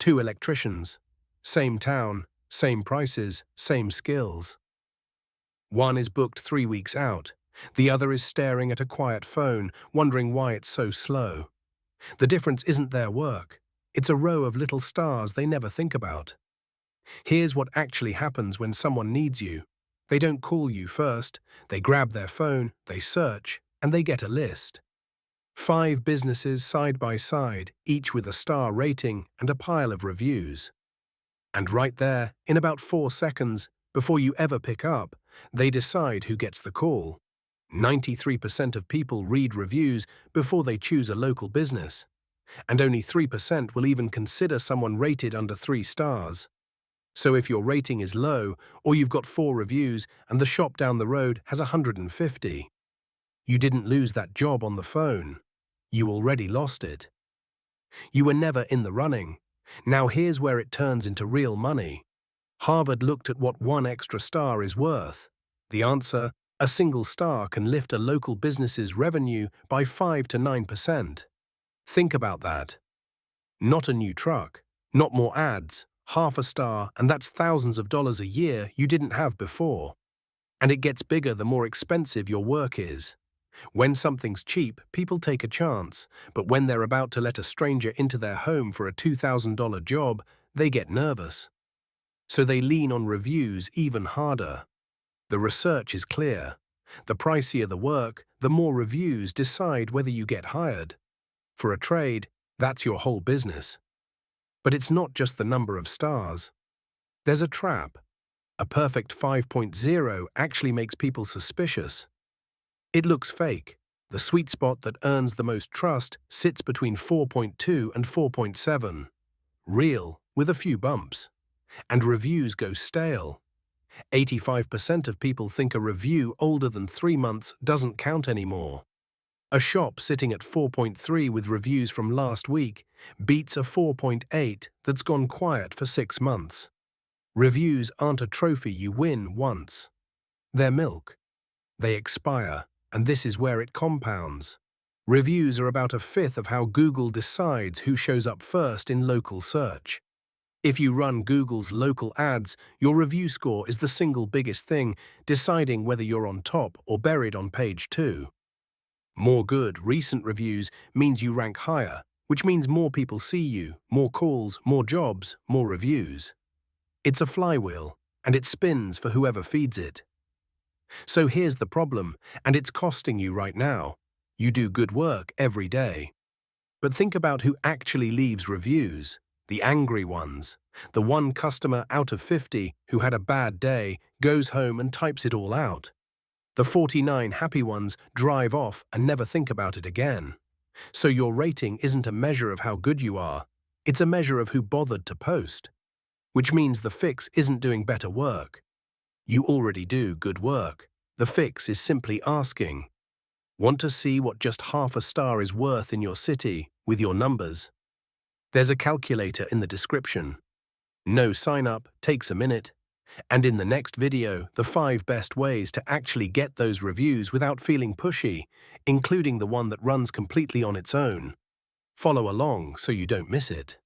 Two electricians. Same town, same prices, same skills. One is booked 3 weeks out. The other is staring at a quiet phone, wondering why it's so slow. The difference isn't their work. It's a row of little stars they never think about. Here's what actually happens when someone needs you. They don't call you first. They grab their phone, they search, and they get a list. 5 businesses side by side, each with a star rating and a pile of reviews. And right there, in about 4 seconds, before you ever pick up, they decide who gets the call. 93% of people read reviews before they choose a local business, and only 3% will even consider someone rated under 3 stars. So if your rating is low, or you've got 4 reviews and the shop down the road has 150, you didn't lose that job on the phone. You already lost it. You were never in the running. Now here's where it turns into real money. Harvard looked at what 1 extra star is worth. The answer: a single star can lift a local business's revenue by 5 to 9%. Think about that. Not a new truck, not more ads, half a star, and that's thousands of dollars a year you didn't have before. And it gets bigger the more expensive your work is. When something's cheap, people take a chance, but when they're about to let a stranger into their home for a $2,000 job, they get nervous. So they lean on reviews even harder. The research is clear. The pricier the work, the more reviews decide whether you get hired. For a trade, that's your whole business. But it's not just the number of stars. There's a trap. A perfect 5.0 actually makes people suspicious. It looks fake. The sweet spot that earns the most trust sits between 4.2 and 4.7. Real, with a few bumps. And reviews go stale. 85% of people think a review older than 3 months doesn't count anymore. A shop sitting at 4.3 with reviews from last week beats a 4.8 that's gone quiet for 6 months. Reviews aren't a trophy you win once. They're milk. They expire, and this is where it compounds. Reviews are about 1/5 of how Google decides who shows up first in local search. If you run Google's local ads, your review score is the single biggest thing deciding whether you're on top or buried on page 2. More good, recent reviews means you rank higher, which means more people see you, more calls, more jobs, more reviews. It's a flywheel, and it spins for whoever feeds it. So here's the problem, and it's costing you right now. You do good work every day. But think about who actually leaves reviews. The angry ones. The 1 customer out of 50 who had a bad day goes home and types it all out. The 49 happy ones drive off and never think about it again. So your rating isn't a measure of how good you are. It's a measure of who bothered to post. Which means the fix isn't doing better work. You already do good work. The fix is simply asking, want to see what just half a star is worth in your city with your numbers? There's a calculator in the description. No sign up, takes a minute. And in the next video, the 5 best ways to actually get those reviews without feeling pushy, including the one that runs completely on its own. Follow along so you don't miss it.